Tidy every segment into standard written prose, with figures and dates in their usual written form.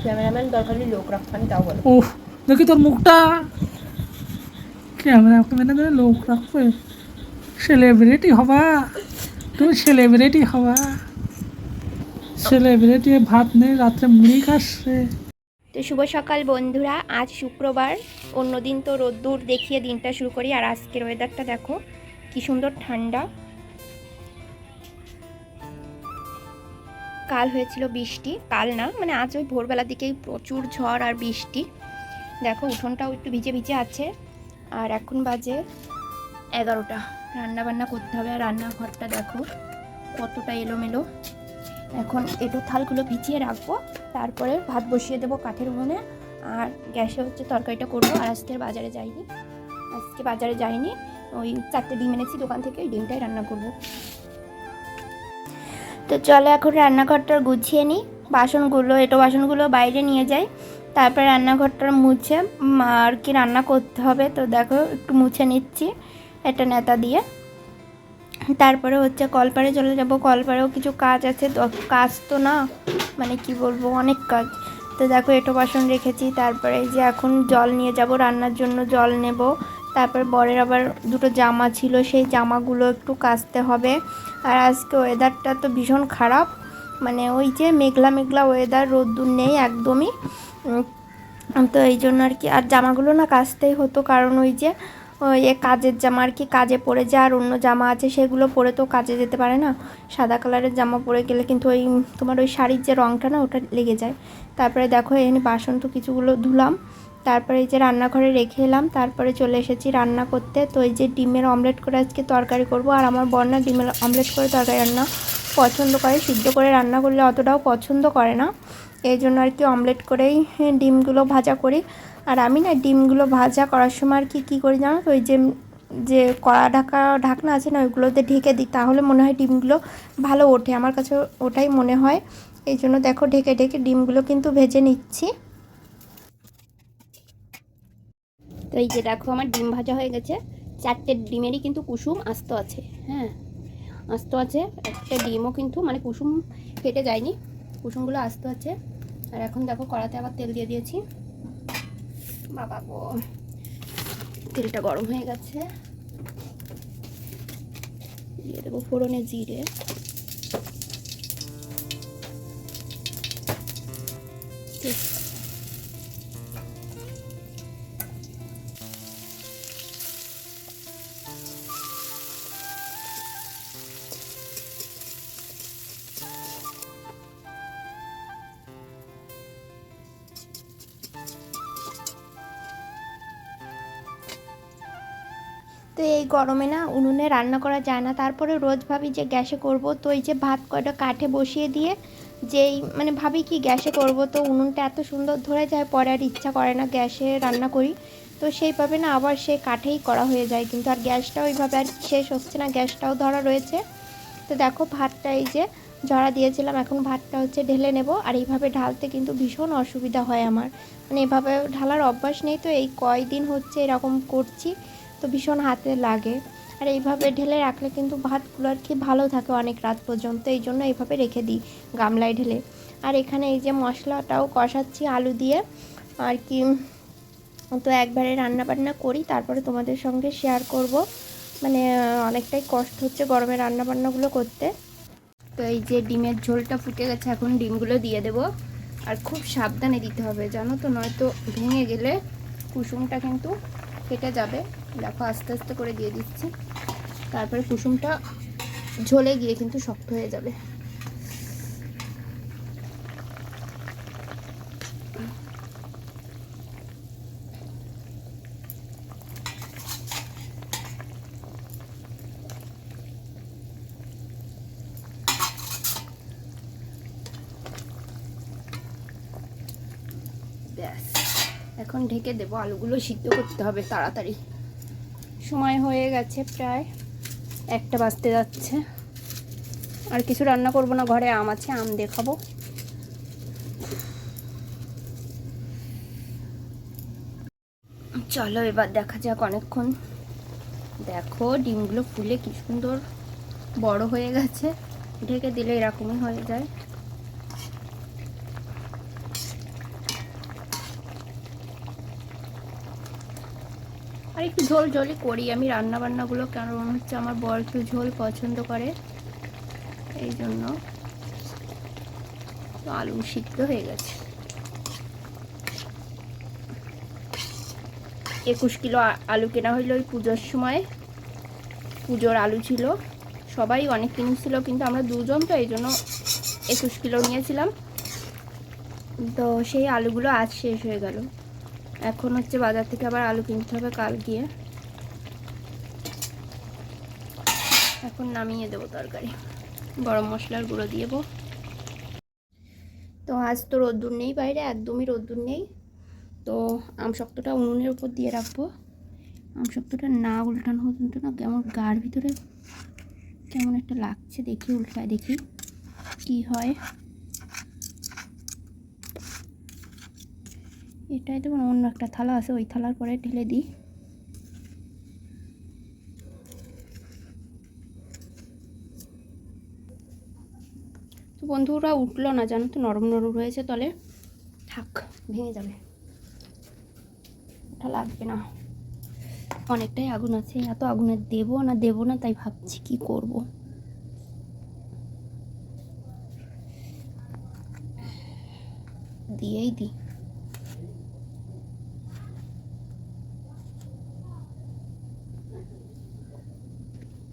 Cameraman দরকার হলে লোক রাখবানি, তাও বলো। উফ, দেখি তোর মুখটা। ক্যামেরা লোক রাখবে? সেলিব্রিটি হবা তুমি, সেলিব্রিটি হবা। সেলিব্রিটি ভাত নেই, রাত্রে মুড়ি খাচ্ছে। তো শুভ সকাল বন্ধুরা, আজ শুক্রবার। অন্যদিন তো রোদ্দুর দেখিয়ে দিনটা শুরু করি, আর আজকের ওয়েদারটা দেখো কি সুন্দর ঠান্ডা। কাল হয়েছিল বৃষ্টি, কাল না মানে আজ ওই ভোরবেলার দিকেই প্রচুর ঝড় আর বৃষ্টি। দেখো উঠোনটাও একটু ভিজে ভিজে আছে। আর এখন বাজে 11টা, রান্না বান্না করতে হবে। আর রান্নাঘরটা দেখো কতটা এলোমেলো। এখন এঁটো থালগুলো ভিজিয়ে রাখবো, তারপরে ভাত বসিয়ে দেবো কাঠের উনুনে। আর গ্যাসে হচ্ছে তরকারিটা করবো। আর আজকে বাজারে যাইনি, ওই 4টে ডিম এনেছি দোকান থেকে, ওই ডিমটাই রান্না করব। তো চলো এখন রান্নাঘরটা গুছিয়ে নিই। বাসনগুলো বাইরে নিয়ে যাই, তারপরে রান্নাঘরটা মুছে আর কি রান্না করতে হবে। তো দেখো একটু মুছে নিচ্ছি এটা নেতা দিয়ে। তারপরে হচ্ছে কলপাড়ে চলে যাব। কলপাড়েও কিছু কাজ আছে, তো কাজ তো না মানে কি বলবো, অনেক কাজ। তো দেখো এঁটো বাসন রেখেছি। তারপরে এই যে এখন জল নিয়ে যাব, রান্নার জন্য জল নেব। তারপর বরের আবার দুটো জামা ছিল, সেই জামাগুলো একটু কাচতে হবে। আর আজকে ওয়েদারটা তো ভীষণ খারাপ, মানে ওই যে মেঘলা মেঘলা ওয়েদার, রোদ্দুর নেই একদমই। তো এই জন্য আর কি, আর জামাগুলো না কাচতেই হতো, কারণ ওই যে ওই কাজের জামা আর কি কাজে পরে যায়। আর অন্য জামা আছে সেগুলো পরে তো কাজে যেতে পারে না। সাদা কালারের জামা পরে গেলে কিন্তু ওই তোমার ওই শাড়ির যে রঙটা না ওটা লেগে যায়। তারপরে দেখো এখানে বাসন তো কিছুগুলো ধুলাম, তারপরে এই যে রান্নাঘরে রেখে এলাম। তারপরে চলে এসেছি রান্না করতে। তো এই যে ডিমের অমলেট করে আজকে তরকারি করব। আর আমার বর ডিমের অমলেট করে তরকারি রান্না পছন্দ করে, সিদ্ধ করে রান্না করলে অতটাও পছন্দ করে না। এই জন্য আর কি অমলেট করেই ডিমগুলো ভাজা করি। আর আমি না ডিমগুলো ভাজা করার সময় আর কি করি জানো তো, ওই যে কড়া ঢাকনা আছে না, ওইগুলোতে ঢেকে দিই, তাহলে মনে হয় ডিমগুলো ভালো ওঠে। আমার কাছে ওটাই মনে হয়। এই জন্য দেখো ঢেকে ঢেকে ডিমগুলো কিন্তু ভেজে নিচ্ছি। তো এই যে দেখো আমার ডিম ভাজা হয়ে গেছে। 4টে ডিমেরই কিন্তু কুসুম আস্ত আছে, হ্যাঁ আস্ত আছে। একটা ডিমও কিন্তু মানে কুসুম ফেটে যায়নি, কুসুমগুলো আস্ত আছে। আর এখন দেখো কড়াতে আবার তেল দিয়ে দিয়েছি। বাবা গো, তেলটা গরম হয়ে গেছে। দিয়ে দেবো ফোড়নে জিরে, তো এই গরমে না উনুনে রান্না করা যায় না। তারপরে রোজ ভাবি যে গ্যাসে করব, তো এই যে ভাত কয়টা কাঠে বসিয়ে দিয়ে যেই মানে ভাবি কি গ্যাসে করব, তো উনুনটা এত সুন্দর ধরে যায়, পরে আর ইচ্ছা করে না গ্যাসে রান্না করি। তো সেইভাবে না আবার সে কাঠেই করা হয়ে যায়, কিন্তু আর গ্যাসটা ওইভাবে আর শেষ হচ্ছে না, গ্যাসটাও ধরা রয়েছে। তো দেখো ভাতটা এই যে ঝরা দিয়েছিলাম, এখন ভাতটা হচ্ছে ঢেলে নেব। আর এইভাবে ঢালতে কিন্তু ভীষণ অসুবিধা হয় আমার, মানে এভাবে ঢালার অভ্যাস নেই, তো এই কয়দিন হচ্ছে এরকম করছি, তো ভীষণ হাতে লাগে। আর এইভাবে ঢেলে রাখলে কিন্তু ভাতগুলো আর কি ভালো থাকে অনেক রাত পর্যন্ত, এই জন্য এইভাবে রেখে দিই গামলায় ঢেলে। আর এখানে এই যে মশলাটাও কষাচ্ছি আলু দিয়ে আর কি। তো একবারে রান্না বান্না করি, তারপরে তোমাদের সঙ্গে শেয়ার করব। মানে অনেকটাই কষ্ট হচ্ছে গরমে রান্না বান্নাগুলো করতে। তো এই যে ডিমের ঝোলটা ফুটে গেছে, এখন ডিমগুলো দিয়ে দেব। আর খুব সাবধানে দিতে হবে জানো তো, নয়তো ভেঙে গেলে কুসুমটা কিন্তু ফেটে যাবে। দেখো আস্তে আস্তে করে দিয়ে দিচ্ছি, তারপরে কুসুমটা ঝোলে গিয়ে কিন্তু শক্ত হয়ে যাবে। ব্যাস, এখন ঢেকে দেবো, আলুগুলো সিদ্ধ করতে হবে তাড়াতাড়ি। সময় হয়ে গেছে প্রায় 1টা বাজতে যাচ্ছে। আর কিছু রান্না করব না, ঘরে আম আছে, আম দিয়ে খাবো। চলো এবার দেখা যাক অনেকক্ষণ। দেখো ডিমগুলো ফুলে কি সুন্দর বড় হয়ে গেছে, ঢেকে দিলে এরকমই হয়ে যায়। আর একটু ঝোল ঝোলই করি আমি রান্নাবান্নাগুলো, কারণ হচ্ছে আমার বর একটু ঝোল পছন্দ করে, এই জন্য। তো আলু সিদ্ধ হয়ে গেছে। 21 কিলো আলু কেনা হইলো ওই পুজোর সময়, পুজোর আলু ছিল, সবাই অনেক কিনেছিল কিন্তু আমরা দুজন, তো এই জন্য 21 কিলো নিয়েছিলাম। তো সেই আলুগুলো আজ শেষ হয়ে গেল। এখন হচ্ছে বাজার থেকে আবার আলু কিনতে হবে কাল গিয়ে। এখন নামিয়ে দেবো তরকারি, গরম মশলার গুঁড়ো দিয়ে দেবো। তো আজ তো রোদ্দুর নেই বাইরে, একদমই রোদ্দুর নেই। তো আমশক্তটা উনুনের উপর দিয়ে রাখবো। আমশক্তটা না উল্টানো পর্যন্ত না কেমন গার ভিতরে কেমন একটা লাগছে, দেখি উল্টায় দেখি কি হয়। এটাই তো অন্য একটা থালা আছে, ওই থালার পরে ঢেলে দিই। তো বন্ধুরা উঠলো না জানো তো, নরম নরম রয়েছে তলে, থাক ভেঙে যাবে, ওটা লাগবে না। অনেকটাই আগুন আছে, এত আগুনে দেবো না তাই ভাবছি কি করব। দিয়েই দিই।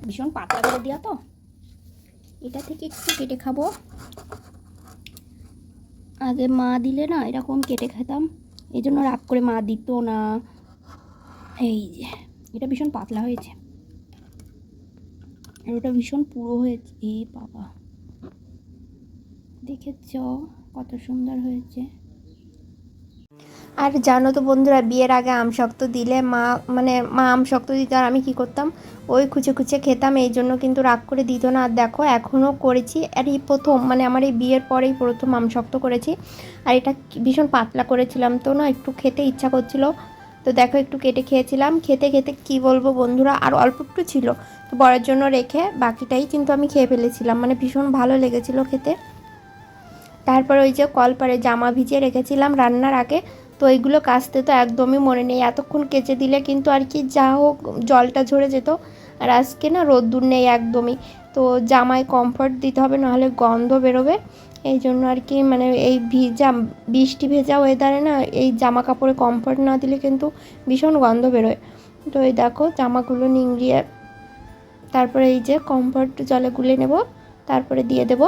ভীষণ পাতলা করে দেওয়া তো, এটা থেকে একটু কেটে খাবো। আগে মা দিলে না এরকম কেটে খেতাম, এই জন্য রাগ করে মা দিত না। এই যে এটা ভীষণ পাতলা হয়েছে, আর ওটা ভীষণ পুরো হয়েছে। এ বাবা, দেখেছ কত সুন্দর হয়েছে। আর জানো তো বন্ধুরা, বিয়ের আগে আমশক্ত দিলে মা আমশক্ত দিত, আর আমি কি করতাম, ওই খুঁচে খুঁচে খেতাম, এই জন্য কিন্তু রাগ করে দিত না। আর দেখো এখনও করেছি, আর এই প্রথম আমার এই বিয়ের পরেই প্রথম আমশক্ত করেছি। আর এটা ভীষণ পাতলা করেছিলাম, তো না একটু খেতে ইচ্ছা করছিল, তো দেখো একটু কেটে খেয়েছিলাম। খেতে খেতে কি বলবো বন্ধুরা, আর অল্প একটু ছিল, তো বরের জন্য রেখে বাকিটাই কিন্তু আমি খেয়ে ফেলেছিলাম, ভীষণ ভালো লেগেছিল খেতে। তারপর ওই যে কলপারে জামা ভিজিয়ে রেখেছিলাম রান্নার আগে, তো এইগুলো কাচতে তো একদমই মনে নেই, এতক্ষণ কেচে দিলে কিন্তু আর কি যা হোক জলটা ঝরে যেত। আর আজকে না রোদ্দুর নেই একদমই, তো জামায় কমফর্ট দিতে হবে, নাহলে গন্ধ বেরোবে। এই জন্য আর কি এই বৃষ্টি ভেজা ওয়েদারে না এই জামা কাপড়ে কমফর্ট না দিলে কিন্তু ভীষণ গন্ধ বেরোয়। তো এই দেখো জামাগুলো নিংড়িয়ে তারপরে এই যে কমফর্ট জলে গুলে নেব, তারপরে দিয়ে দেবো।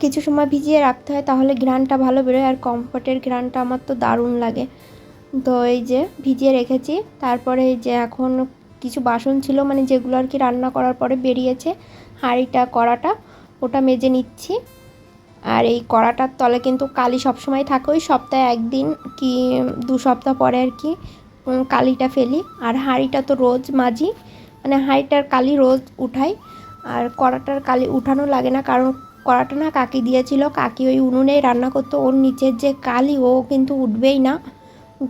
কিছু সময় ভিজিয়ে রাখতে হয়, তাহলে ঘ্রাণটা ভালো বেরোয়, আর কমফর্টের ঘ্রাণটা আমার তো দারুণ লাগে। তো এই যে ভিজিয়ে রেখেছি। তারপরে এই যে এখন কিছু বাসন ছিল, যেগুলো আর কি রান্না করার পরে বেরিয়েছে, হাঁড়িটা কড়াটা ওটা মেজে নিচ্ছি। আর এই কড়াটার তলে কিন্তু কালি সবসময় থাকে, ওই সপ্তাহে একদিন কি 2 সপ্তাহ পরে আর কি কালিটা ফেলি। আর হাঁড়িটা তো রোজ মাজি, হাঁড়িটার কালি রোজ উঠাই, আর কড়াটার কালি উঠানো লাগে না, কারণ কড়াটা না কাকি দিয়েছিল, কাকি ওই উনুনেই রান্না করতো, ওর নিচের যে কালি ও কিন্তু উঠবেই না,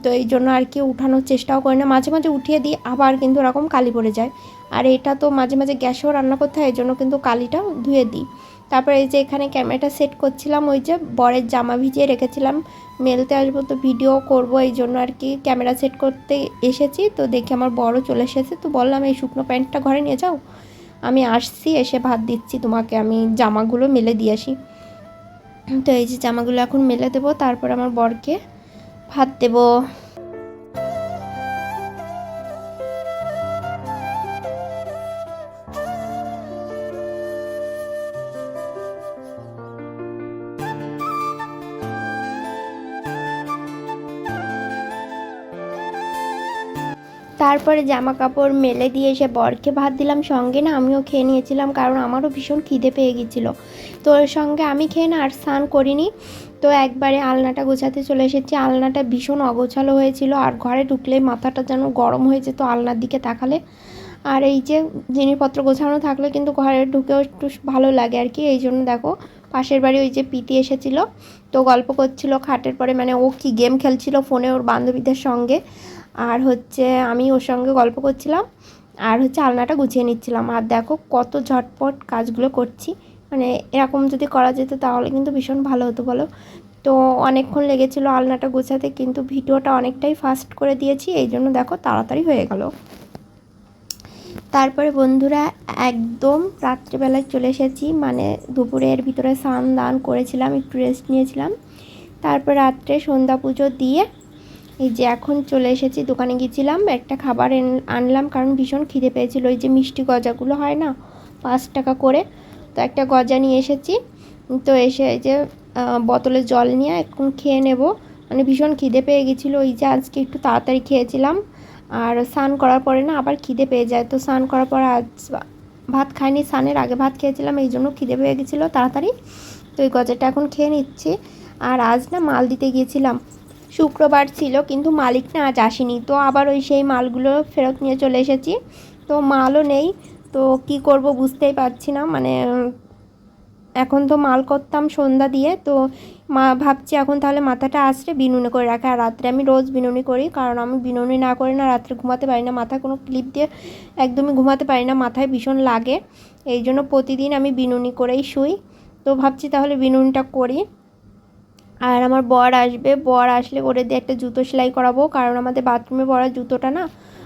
তো এই জন্য আর কি উঠানোর চেষ্টাও করি না। মাঝে মাঝে উঠিয়ে দিই, আবার কিন্তু ওরকম কালি পড়ে যায়। আর এটা তো মাঝে মাঝে গ্যাসেও রান্না করতে হয়, এই জন্য কিন্তু কালিটা ধুয়ে দিই। তারপরে এই যে এখানে ক্যামেরাটা সেট করছিলাম, ওই যে বরের জামা ভিজিয়ে রেখেছিলাম, মেলতে আসবো তো ভিডিও করব, এই জন্য আর কি ক্যামেরা সেট করতে এসেছি। তো দেখি আমার বড় চলে এসেছে, তো বললাম এই শুকনো প্যান্টটা ঘরে নিয়ে যাও, আমি আসছি, এসে ভাত দিচ্ছি তোমাকে, আমি জামাগুলো মেলে দিয়ে আসি। তো এই যে জামাগুলো এখন মেলে দেবো, তারপর আমার বরকে ভাত দেবো। তারপরে জামা কাপড় মেলে দিয়ে এসে বরকে ভাত দিলাম, সঙ্গে না আমিও খেয়ে নিয়েছিলাম, কারণ আমারও ভীষণ খিদে পেয়ে গিয়েছিলো। তো ওর সঙ্গে আমি খেয়ে না আর স্নান করিনি, তো একবারে আলনাটা গোছাতে চলে এসেছি। আলনাটা ভীষণ অগোছালো হয়েছিল, আর ঘরে ঢুকলেই মাথাটা যেন গরম হয়ে যেত আলনার দিকে তাকালে। আর এই যে জিনিসপত্র গোছানো থাকলে কিন্তু ঘরে ঢুকেও একটু ভালো লাগে আর কি। এই জন্য দেখো পাশের বাড়ি ওই যে পিতি এসেছিলো, তো গল্প করছিল খাটের পরে, ও কি গেম খেলছিল ফোনে ওর বান্ধবীদের সঙ্গে, আর হচ্ছে আমি ওর সঙ্গে গল্প করছিলাম, আর হচ্ছে আলনাটা গুছিয়ে নিচ্ছিলাম। আর দেখো কত ঝটপট কাজগুলো করছি, এরকম যদি করা যেত তাহলে কিন্তু ভীষণ ভালো হতো বলো। তো অনেকক্ষণ লেগেছিলো আলনাটা গোছাতে, কিন্তু ভিডিওটা অনেকটাই ফাস্ট করে দিয়েছি, এই জন্য দেখো তাড়াতাড়ি হয়ে গেল। তারপরে বন্ধুরা একদম রাত্রিবেলায় চলে এসেছি, মানে দুপুরের ভিতরে স্নান দান করেছিলাম, একটু রেস্ট নিয়েছিলাম। তারপর রাত্রে সন্ধ্যা পুজো দিয়ে এই যে এখন চলে এসেছি, দোকানে গিয়েছিলাম, একটা খাবার আনলাম কারণ ভীষণ খিদে পেয়েছিল। ওই যে মিষ্টি গজাগুলো হয় না 5 টাকা করে, তো একটা গজা নিয়ে এসেছি। তো এসে এই যে বোতলে জল নিয়ে এখন খেয়ে নেব, মানে ভীষণ খিদে পেয়ে গেছিলো। ওই যে আজকে একটু তাড়াতাড়ি খেয়েছিলাম, আর স্নান করার পরে না আবার খিদে পেয়ে যায়, তো স্নান করার পর আজ ভাত খাইনি, স্নানের আগে ভাত খেয়েছিলাম, এই জন্য খিদে পেয়ে গেছিলো তাড়াতাড়ি। তো এই গজাটা এখন খেয়ে নিচ্ছি। আর আজ না মাল দিতে গিয়েছিলাম, শুক্রবার ছিল, কিন্তু মালিক না আজ আসেনি, তো আবার ওই সেই মালগুলো ফেরত নিয়ে চলে এসেছি। তো মালও নেই, তো কি করব বুঝতেই পারছি না, মানে এখন তো মাল করতাম সন্ধ্যা দিয়ে, তো ভাবছি এখন তাহলে মাথাটা আঁচড়ে বিনুনি করে রাখা। আর রাত্রে আমি রোজ বিনুনি করি, কারণ আমি বিনুনি না করে না রাত্রে ঘুমাতে পারি না, মাথায় কোনো ক্লিপ দিয়ে একদমই ঘুমাতে পারি না, মাথায় ভীষণ লাগে, এই জন্য প্রতিদিন আমি বিনুনি করেই শুই। তো ভাবছি তাহলে বিনুনিটা করি। আর আমার বর আসবে, বর আসলে ওরে দিয়ে একটা জুতো সেলাই করাবো, কারণ আমাদের বাথরুমে পরা জুতোটা না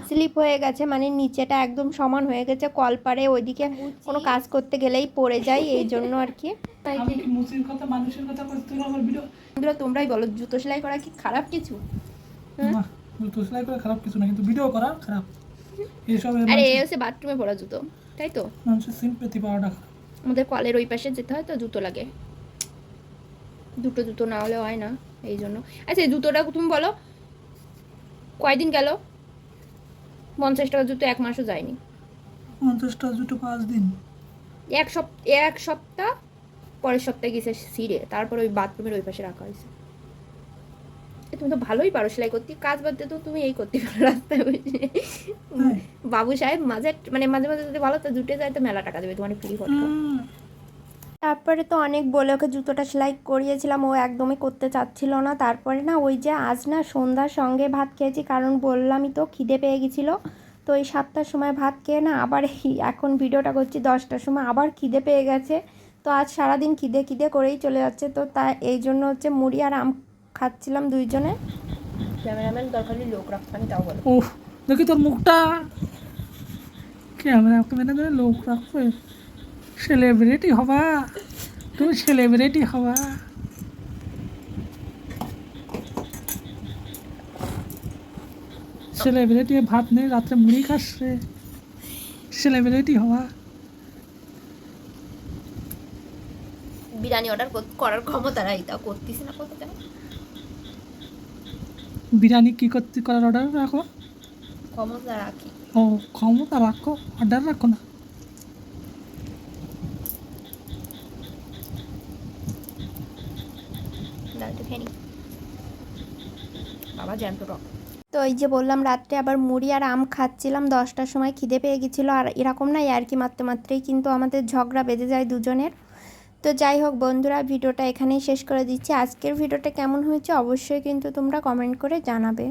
স্লিপ হয়ে গেছে, মানে নিচেটা একদম সমান হয়ে গেছে, কলপারে ওইদিকে কোনো কাজ করতে গেলেই পড়ে যায়, এই জন্য আর কি। আমি কি মুসির কথা মানুষের কথা কইতে তোর আমার ভিডিও বন্ধুরা তোমরাই বলো, জুতো সেলাই করা কি খারাপ কিছু? না, জুতো সেলাই করা খারাপ কিছু না, কিন্তু ভিডিও করা খারাপ। এইসব আরে এ হচ্ছে বাথরুমে পরা জুতো, তাই তো? মানুষের সিম্পেথি পাওয়াটা খারাপ। আমাদের কলের ওই পাশে যেতে হয় তো জুতো লাগে, দুটো জুতো না হলে হয় না, এই জন্য। আচ্ছা এই জুতোটা তুমি বলো কয়দিন গেল? 50 টাকা জুতো 1 মাসও যায়নি। 50টা জুতো 5 দিন। এক সপ্তাহ পরের সপ্তাহে গেছে সিঁড়ে, তারপর ওই বাথরুমের ওই পাশে রাখা হয়েছে। তুমি তো ভালোই পারো সেলাই করতে, কাজ বাদ দিয়ে তো তুমি এই করতে পারো রাস্তায় বসে। বাবু সাহেব মাঝে মাঝে যদি ভালো তো জুটে যায় তো মেলা টাকা দেবে তোমার ফ্রি ফটো। তারপরে তো অনেক বলে ওকে জুতোটা সেলাই করিয়েছিলাম, ও একদমই করতে চাচ্ছিল না। তারপরে না ওই যে আজ না সন্ধ্যার সঙ্গে ভাত খেয়েছি, কারণ বললামই তো খিদে পেয়ে গেছিলো। তো এই 7টার সময় ভাত খেয়ে না আবার এখন ভিডিওটা করছি 10টার সময়, আবার খিদে পেয়ে গেছে। তো আজ সারাদিন খিদে খিদে করেই চলে যাচ্ছে, তো তাই এই জন্য হচ্ছে মুড়ি আর আম খাচ্ছিলাম দুইজনে। ক্যামেরাম্যান দরকারি লোক রাখতাম, তাও বলো। ওহ, দেখি তোর মুখটা। ক্যামেরা লোক রাখবে, সেলিব্রিটি হবা, তুমি সেলিব্রিটি হবা। সেলিব্রিটি ভাত নেই, রাত্রে মুড়ি খাচ্ছে, সেলিব্রিটি হওয়া। বিরিয়ানি অর্ডার করার ক্ষমতা নাই, তাও করতেছি না করতে। বিরিয়ানি কি করতে করার অর্ডার রাখো? ক্ষমতা রাখি। ও ক্ষমতা রাখো, অর্ডার রাখো না। বাবা জ্যান্ত টক। তো এই যে বললাম রাত্রে আবার মুড়ি আর আম খাচ্ছিলাম, 10টার সময় খিদে পেয়ে গেছিলো। আর এরকম না আর কি মাত্র মাত্রেই কিন্তু আমাদের ঝগড়া বেঁধে যায় দুজনের। তো যাই হোক বন্ধুরা, ভিডিওটা এখানেই শেষ করে দিচ্ছি। আজকের ভিডিওটা কেমন হয়েছে অবশ্যই কিন্তু তোমরা কমেন্ট করে জানাবে।